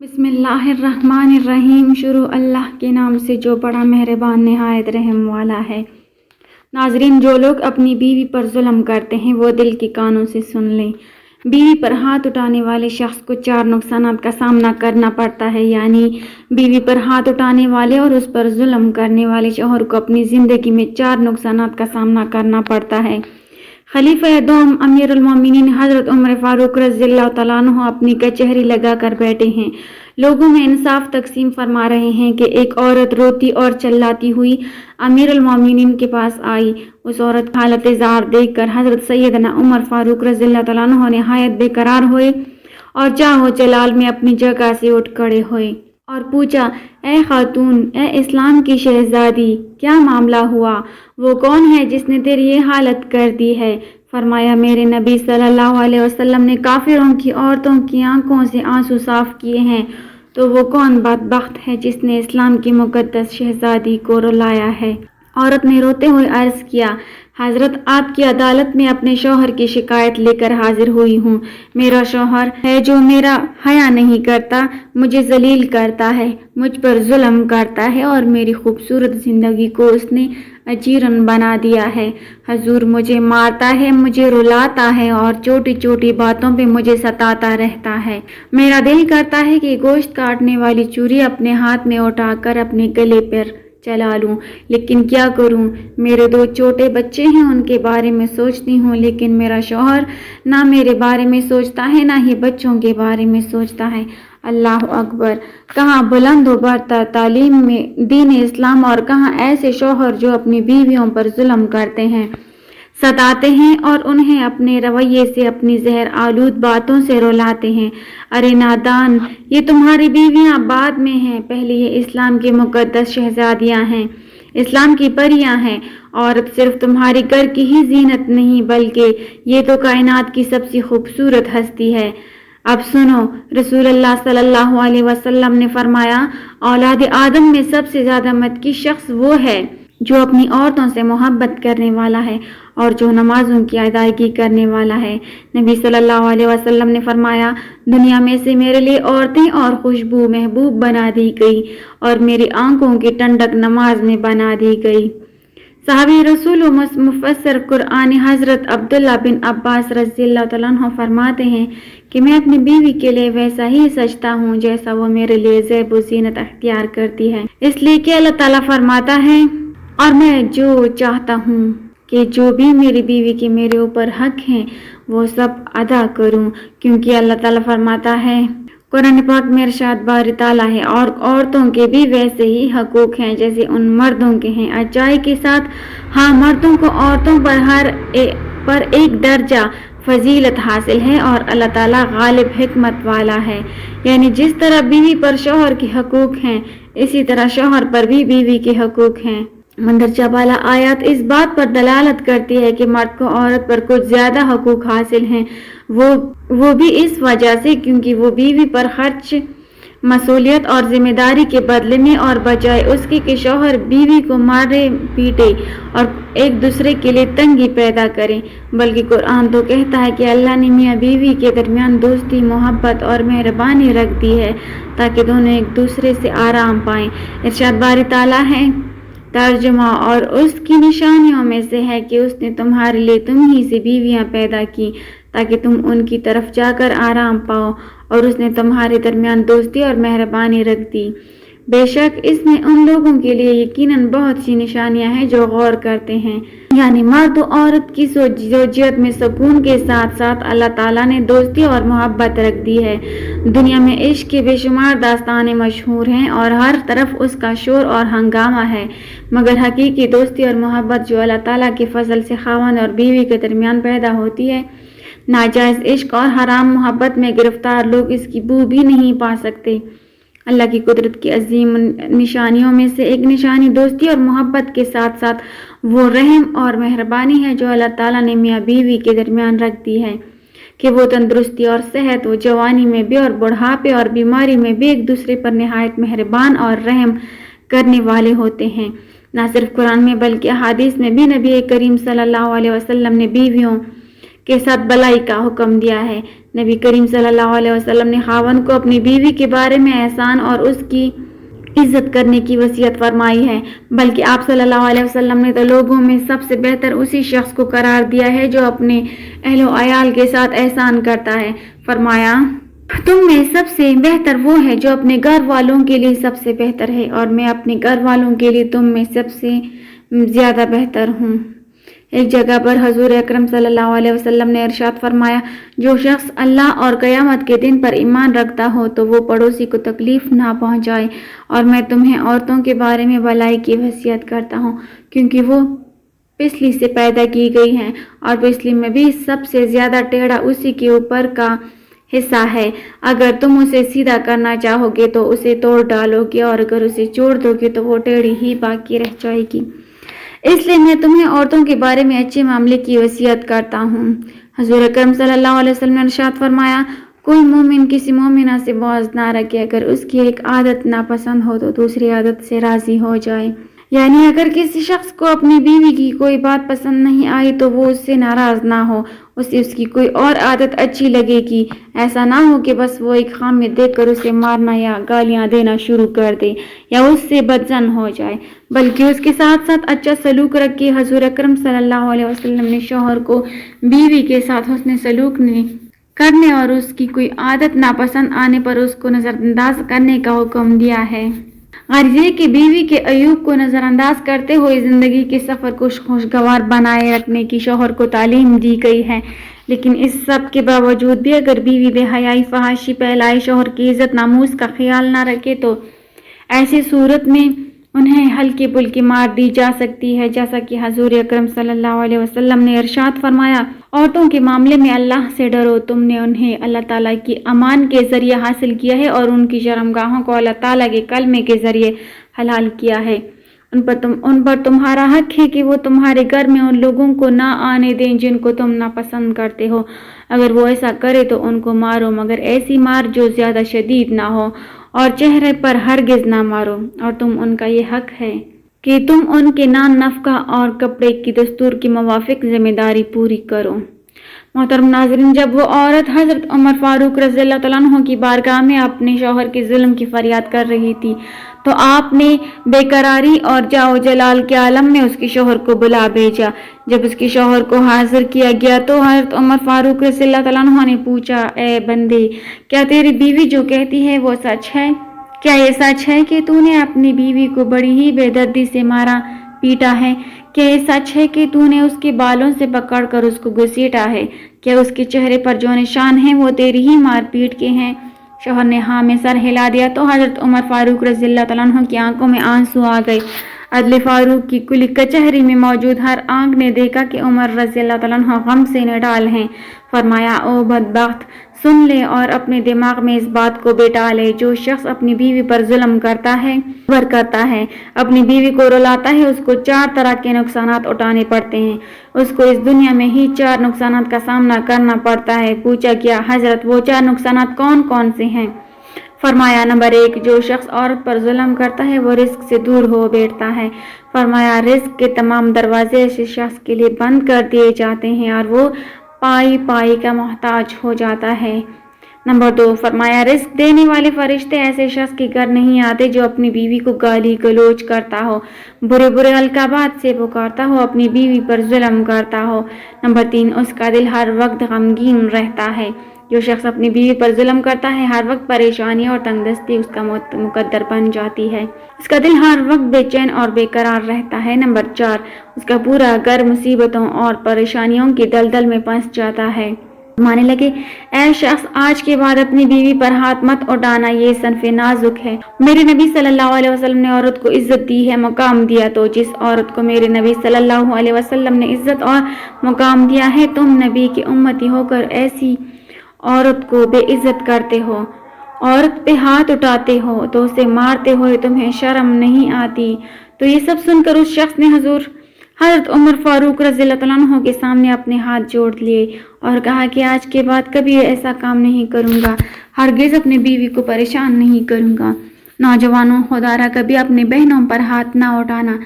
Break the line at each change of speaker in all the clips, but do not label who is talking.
بسم اللہ الرحمن الرحیم۔ شروع اللہ کے نام سے جو بڑا مہربان نہایت رحم والا ہے۔ ناظرین، جو لوگ اپنی بیوی پر ظلم کرتے ہیں وہ دل کے کانوں سے سن لیں۔ بیوی پر ہاتھ اٹھانے والے شخص کو 4 نقصانات کا سامنا کرنا پڑتا ہے، یعنی بیوی پر ہاتھ اٹھانے والے اور اس پر ظلم کرنے والے شوہر کو اپنی زندگی میں 4 نقصانات کا سامنا کرنا پڑتا ہے۔ خلیفہ دوم امیر المومنین حضرت عمر فاروق رضی اللہ تعالیٰ عنہ اپنی کچہری لگا کر بیٹھے ہیں، لوگوں میں انصاف تقسیم فرما رہے ہیں کہ ایک عورت روتی اور چلاتی ہوئی امیر المومنین کے پاس آئی۔ اس عورت کی حالت زار دیکھ کر حضرت سیدنا عمر فاروق رضی اللہ تعالیٰ عنہ نہایت بے قرار ہوئے اور چاہو چلال میں اپنی جگہ سے اٹھ کھڑے ہوئے اور پوچھا، اے خاتون، اے اسلام کی شہزادی، کیا معاملہ ہوا؟ وہ کون ہے جس نے تیری یہ حالت کر دی ہے؟ فرمایا، میرے نبی صلی اللہ علیہ وسلم نے کافروں کی عورتوں کی آنکھوں سے آنسو صاف کیے ہیں، تو وہ کون بدبخت ہے جس نے اسلام کی مقدس شہزادی کو رلایا ہے؟ عورت نے روتے ہوئے عرض کیا، حضرت، آپ کی عدالت میں اپنے شوہر کی شکایت لے کر حاضر ہوئی ہوں۔ میرا شوہر ہے جو میرا حیا نہیں کرتا، مجھے ذلیل کرتا ہے، مجھ پر ظلم کرتا ہے اور میری خوبصورت زندگی کو اس نے اجیرن بنا دیا ہے۔ حضور، مجھے مارتا ہے، مجھے رلاتا ہے اور چھوٹی چھوٹی باتوں پہ مجھے ستاتا رہتا ہے۔ میرا دل کرتا ہے کہ گوشت کاٹنے والی چھری اپنے ہاتھ میں اٹھا کر اپنے گلے پر چلا لوں، لیکن کیا کروں؟ میرے 2 چھوٹے بچے ہیں، ان کے بارے میں سوچتی ہوں، لیکن میرا شوہر نہ میرے بارے میں سوچتا ہے نہ ہی بچوں کے بارے میں سوچتا ہے۔ اللہ اکبر! کہاں بلند و برتر تعلیم میں دین اسلام اور کہاں ایسے شوہر جو اپنی بیویوں پر ظلم کرتے ہیں، ستاتے ہیں اور انہیں اپنے رویے سے، اپنی زہر آلود باتوں سے رلاتے ہیں۔ ارے نادان، یہ تمہاری بیویاں بعد میں ہیں، پہلے یہ اسلام کی مقدس شہزادیاں ہیں، اسلام کی پریاں ہیں۔ عورت صرف تمہاری گھر کی ہی زینت نہیں بلکہ یہ تو کائنات کی سب سے خوبصورت ہستی ہے۔ اب سنو، رسول اللہ صلی اللہ علیہ وسلم نے فرمایا، اولاد آدم میں سب سے زیادہ متقی شخص وہ ہے جو اپنی عورتوں سے محبت کرنے والا ہے اور جو نمازوں کی ادائیگی کرنے والا ہے۔ نبی صلی اللہ علیہ وسلم نے فرمایا، دنیا میں سے میرے لیے عورتیں اور خوشبو محبوب بنا دی گئی اور میری آنکھوں کی ٹھنڈک نماز میں بنا دی گئی۔ صحابی رسول و مفسر قرآن حضرت عبداللہ بن عباس رضی اللہ تعالیٰ عنہ فرماتے ہیں کہ میں اپنی بیوی کے لیے ویسا ہی سجتا ہوں جیسا وہ میرے لیے زیب و زینت اختیار کرتی ہے، اس لیے کہ اللہ تعالیٰ فرماتا ہے، اور میں جو چاہتا ہوں کہ جو بھی میری بیوی کے میرے اوپر حق ہیں وہ سب ادا کروں، کیونکہ اللہ تعالیٰ فرماتا ہے قرآن پاک میں ارشاد باری تعالیٰ ہے، اور عورتوں کے بھی ویسے ہی حقوق ہیں جیسے ان مردوں کے ہیں، اچائی کے ساتھ۔ ہاں، مردوں کو عورتوں پر ایک درجہ فضیلت حاصل ہے اور اللہ تعالیٰ غالب حکمت والا ہے، یعنی جس طرح بیوی پر شوہر کے حقوق ہیں اسی طرح شوہر پر بھی بیوی کے حقوق ہیں۔ مندرجہ بالا آیات اس بات پر دلالت کرتی ہے کہ مرد کو عورت پر کچھ زیادہ حقوق حاصل ہیں، وہ بھی اس وجہ سے کیونکہ وہ بیوی پر خرچ، مسئولیت اور ذمہ داری کے بدلے میں، اور بجائے اس کے کہ شوہر بیوی کو مارے پیٹے اور ایک دوسرے کے لیے تنگی پیدا کرے، بلکہ قرآن تو کہتا ہے کہ اللہ نے میاں بیوی کے درمیان دوستی، محبت اور مہربانی رکھ دی ہے تاکہ دونوں ایک دوسرے سے آرام پائیں۔ ارشاد باری تعالیٰ ہے، ترجمہ، اور اس کی نشانیوں میں سے ہے کہ اس نے تمہارے لیے تم ہی سے بیویاں پیدا کی تاکہ تم ان کی طرف جا کر آرام پاؤ، اور اس نے تمہارے درمیان دوستی اور مہربانی رکھ دی۔ بے شک اس میں ان لوگوں کے لیے یقیناً بہت سی نشانیاں ہیں جو غور کرتے ہیں، یعنی مرد و عورت کی زوجیت میں سکون کے ساتھ ساتھ اللہ تعالیٰ نے دوستی اور محبت رکھ دی ہے۔ دنیا میں عشق کے بے شمار داستانیں مشہور ہیں اور ہر طرف اس کا شور اور ہنگامہ ہے، مگر حقیقی دوستی اور محبت جو اللہ تعالیٰ کے فضل سے خاوند اور بیوی کے درمیان پیدا ہوتی ہے، ناجائز عشق اور حرام محبت میں گرفتار لوگ اس کی بو بھی نہیں پا سکتے۔ اللہ کی قدرت کی عظیم نشانیوں میں سے ایک نشانی دوستی اور محبت کے ساتھ ساتھ وہ رحم اور مہربانی ہے جو اللہ تعالیٰ نے میاں بیوی کے درمیان رکھ دی ہے کہ وہ تندرستی اور صحت و جوانی میں بھی اور بڑھاپے اور بیماری میں بھی ایک دوسرے پر نہایت مہربان اور رحم کرنے والے ہوتے ہیں۔ نہ صرف قرآن میں بلکہ احادیث میں بھی نبی کریم صلی اللہ علیہ وسلم نے بیویوں کے ساتھ بلائی کا حکم دیا ہے۔ نبی کریم صلی اللہ علیہ وسلم نے خاوند کو اپنی بیوی کے بارے میں احسان اور اس کی عزت کرنے کی وصیت فرمائی ہے، بلکہ آپ صلی اللہ علیہ وسلم نے تو لوگوں میں سب سے بہتر اسی شخص کو قرار دیا ہے جو اپنے اہل و عیال کے ساتھ احسان کرتا ہے۔ فرمایا، تم میں سب سے بہتر وہ ہے جو اپنے گھر والوں کے لیے سب سے بہتر ہے، اور میں اپنے گھر والوں کے لیے تم میں سب سے زیادہ بہتر ہوں۔ ایک جگہ پر حضور اکرم صلی اللہ علیہ وسلم نے ارشاد فرمایا، جو شخص اللہ اور قیامت کے دن پر ایمان رکھتا ہو تو وہ پڑوسی کو تکلیف نہ پہنچائے، اور میں تمہیں عورتوں کے بارے میں بھلائی کی وصیت کرتا ہوں، کیونکہ وہ پسلی سے پیدا کی گئی ہیں، اور پسلی میں بھی سب سے زیادہ ٹیڑھا اسی کے اوپر کا حصہ ہے۔ اگر تم اسے سیدھا کرنا چاہو گے تو اسے توڑ ڈالو گے، اور اگر اسے چھوڑ دو گے تو وہ ٹیڑھی ہی باقی رہ جائے گی۔ اس لیے میں تمہیں عورتوں کے بارے میں اچھے معاملے کی وصیت کرتا ہوں۔ حضور اکرم صلی اللہ علیہ وسلم نے ارشاد فرمایا، کوئی مومن کسی مومنہ سے بغض نہ رکھے، اگر اس کی ایک عادت ناپسند ہو تو دوسری عادت سے راضی ہو جائے۔ یعنی اگر کسی شخص کو اپنی بیوی کی کوئی بات پسند نہیں آئی تو وہ اس سے ناراض نہ ہو، اسے اس کی کوئی اور عادت اچھی لگے گی۔ ایسا نہ ہو کہ بس وہ ایک خامی دیکھ کر اسے مارنا یا گالیاں دینا شروع کر دے یا اس سے بدظن ہو جائے، بلکہ اس کے ساتھ ساتھ اچھا سلوک رکھے۔ حضور اکرم صلی اللہ علیہ وسلم نے شوہر کو بیوی کے ساتھ حسن سلوک کرنے اور اس کی کوئی عادت ناپسند آنے پر اس کو نظر انداز کرنے کا حکم دیا ہے۔ غرض یہ کہ بیوی کے عیوب کو نظر انداز کرتے ہوئے زندگی کے سفر کو خوشگوار بنائے رکھنے کی شوہر کو تعلیم دی گئی ہے۔ لیکن اس سب کے باوجود بھی اگر بیوی بے حیائی، فحاشی پھیلائے، شوہر کی عزت ناموس کا خیال نہ رکھے تو ایسی صورت میں انہیں ہلکی پھلکی مار دی جا سکتی ہے، جیسا کہ حضور اکرم صلی اللہ علیہ وسلم نے ارشاد فرمایا، عورتوں کے معاملے میں اللہ سے ڈرو، تم نے انہیں اللہ تعالیٰ کی امان کے ذریعے حاصل کیا ہے اور ان کی شرمگاہوں کو اللہ تعالیٰ کے کلمے کے ذریعے حلال کیا ہے۔ ان پر تمہارا حق ہے کہ وہ تمہارے گھر میں ان لوگوں کو نہ آنے دیں جن کو تم ناپسند کرتے ہو۔ اگر وہ ایسا کرے تو ان کو مارو، مگر ایسی مار جو زیادہ شدید نہ ہو، اور چہرے پر ہرگز نہ مارو، اور تم ان کا یہ حق ہے کہ تم ان کے نان نفقہ اور کپڑے کی دستور کے موافق ذمہ داری پوری کرو۔ محترم ناظرین، جب وہ عورت حضرت عمر فاروق رضی اللہ تعالیٰ عنہ کی بارگاہ میں اپنے شوہر کے ظلم کی فریاد کر رہی تھی تو آپ نے بے قراری اور جاؤ جلال کے عالم میں اس کے شوہر کو بلا بھیجا۔ جب اس کے شوہر کو حاضر کیا گیا تو حضرت عمر فاروق رضی اللہ تعالیٰ عنہ نے پوچھا، اے بندے، کیا تیری بیوی جو کہتی ہے وہ سچ ہے؟ کیا یہ سچ ہے کہ تو نے اپنی بیوی کو بڑی ہی بے دردی سے مارا پیٹا ہے؟ کیا یہ سچ ہے کہ تو نے اس کے بالوں سے پکڑ کر اس کو گھسیٹا ہے؟ کیا اس کے چہرے پر جو نشان ہیں وہ تیری ہی مار پیٹ کے ہیں؟ شوہر نے ہاں میں سر ہلا دیا تو حضرت عمر فاروق رضی اللہ تعالیٰ عنہ کی آنکھوں میں آنسو آ گئے۔ عدل فاروق کی کلی کچہری میں موجود ہر آنکھ نے دیکھا کہ عمر رضی اللہ تعالیٰ عنہ غم سے نڈال ہیں۔ فرمایا، او بدبخت، سن لے اور اپنے دماغ میں اس بات کو بیٹھا لے، جو شخص اپنی بیوی پر ظلم کرتا ہے، اپنی بیوی کو رلاتا ہے، اس کو 4 طرح کے نقصانات اٹھانے پڑتے ہیں۔ اس کو اس دنیا میں ہی 4 نقصانات کا سامنا کرنا پڑتا ہے۔ پوچھا گیا، حضرت وہ 4 نقصانات کون کون سے ہیں؟ فرمایا، نمبر 1، جو شخص عورت پر ظلم کرتا ہے وہ رزق سے دور ہو بیٹھتا ہے۔ فرمایا، رزق کے تمام دروازے ایسے شخص کے لیے بند کر دیے جاتے ہیں اور وہ پائی پائی کا محتاج ہو جاتا ہے۔ نمبر 2، فرمایا، رزق دینے والے فرشتے ایسے شخص کے گھر نہیں آتے جو اپنی بیوی کو گالی گلوچ کرتا ہو، برے برے القابات سے پکارتا ہو، اپنی بیوی پر ظلم کرتا ہو۔ نمبر 3، اس کا دل ہر وقت غمگین رہتا ہے۔ جو شخص اپنی بیوی پر ظلم کرتا ہے ہر وقت پریشانی اور تنگ دستی اس کا مقدر بن جاتی ہے۔ اس کا دل ہر وقت بے چین اور بے قرار رہتا ہے۔ نمبر 4، اس کا پورا گھر مصیبتوں اور پریشانیوں کی دلدل میں پھنس جاتا ہے۔ مانے لگے، اے شخص، آج کے بعد اپنی بیوی پر ہاتھ مت اٹھانا، یہ صنف نازک ہے۔ میرے نبی صلی اللہ علیہ وسلم نے عورت کو عزت دی ہے، مقام دیا، تو جس عورت کو میرے نبی صلی اللہ علیہ وسلم نے عزت اور مقام دیا ہے، تم نبی کی امتی ہو کر ایسی عورت کو بے عزت کرتے ہو، عورت پہ ہاتھ اٹھاتے ہو تو اسے مارتے ہوئے تمہیں شرم نہیں آتی؟ تو یہ سب سن کر اس شخص نے حضرت عمر فاروق رضی اللہ تعالیٰ عنہ کے سامنے اپنے ہاتھ جوڑ لیے اور کہا کہ آج کے بعد کبھی ایسا کام نہیں کروں گا، ہرگز اپنی بیوی کو پریشان نہیں کروں گا۔ نوجوانوں، خدا را کبھی اپنی بہنوں پر ہاتھ نہ اٹھانا،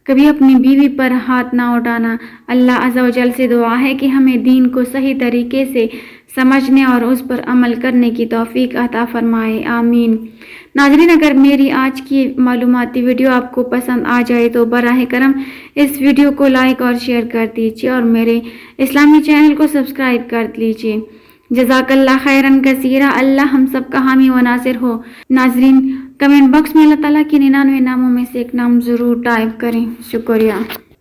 کبھی اپنی بیوی پر ہاتھ نہ اٹھانا۔ اللہ عز و جل سے دعا ہے کہ ہمیں دین کو صحیح طریقے سے سمجھنے اور اس پر عمل کرنے کی توفیق عطا فرمائے، آمین۔ ناظرین، اگر میری آج کی معلوماتی ویڈیو آپ کو پسند آ جائے تو براہ کرم اس ویڈیو کو لائک اور شیئر کر دیجیے اور میرے اسلامی چینل کو سبسکرائب کر لیجیے۔ جزاک اللہ خیرن کثیرہ، اللہ ہم سب کا حامی و ناصر ہو۔ ناظرین، کمنٹ باکس میں اللہ تعالیٰ کے 99 ناموں میں سے ایک نام ضرور ٹائپ کریں۔ شکریہ۔